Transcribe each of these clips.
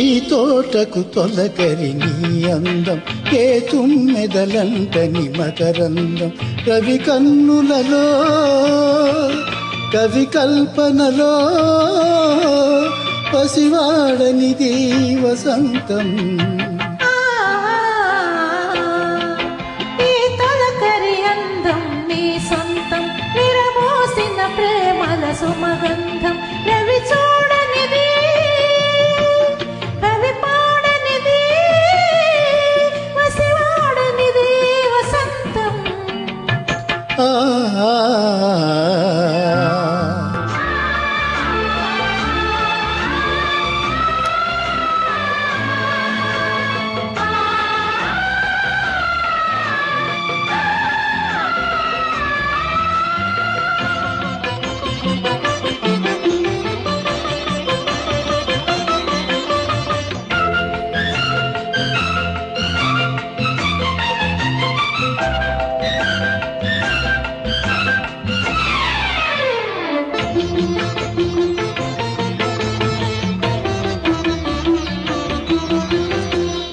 ఈ తోటకు తొలకరి నీ అందం, ఏ తుమ్మెదలంటని మకరందం. రవి కన్నులలో కవి కల్పనలో పసివాడనిది వసంతం. ఈ తొలకరి అందం నీ సొంతం, విరబోసిన ప్రేమల సుమగంధం. రవి చూడనిది కవి పాడనిది వసివాడనిది వసంతం.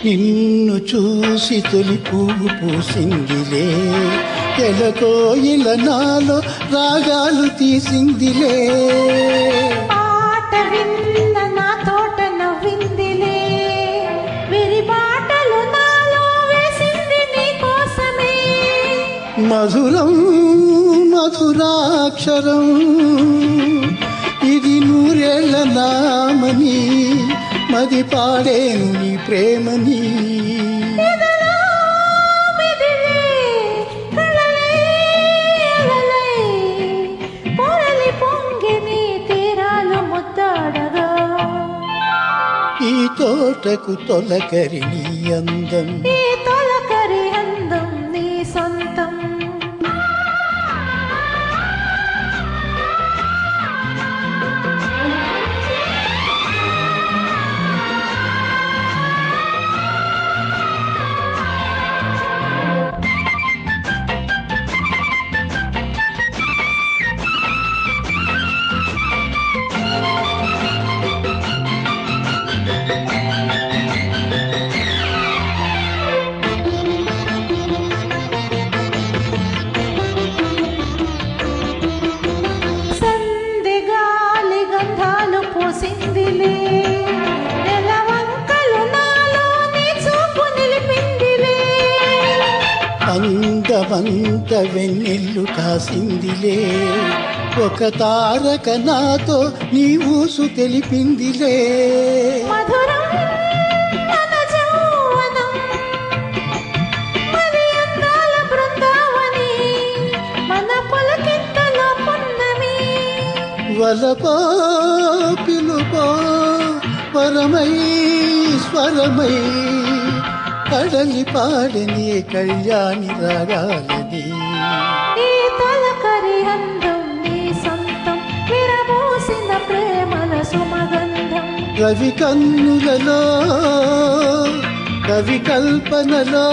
నిన్ను చూసి తొలి పువ్వు పూసిందిలే, ఎలకోయిల నాలో రాగాలు తీసిందిలే. పాట విన్న నా తోట నవ్విందిలే, విరి బాటలు నాలో వేసింది నీ కోసమే. మధురం మధురాక్షరం ఇది నూరేళ్ల నామని, మది పాడేను నీ ప్రేమని. ఈ తోటకు తొలకరి నీ అందం, ఈ తొలకరి అందం నీ సొంతం. అందమంత వెన్నెల్లు కాసిందిలే, ఒక తారక నాతో నీ ఊసు తెలిపిందిలే. మధురం మన జౌవనం, మరి అందాల బృందావని, మన పులకింతలో పున్నమి. వలపో పిలుపో పరమై స్వరమై, కడలి పాడని కళ్యాణి రాగాలని. ఈ తొలకరి అందం నీ సొంతం, విరబోసిన ప్రేమల సుమగంధం. రవి కన్నులలో కవి కల్పనలో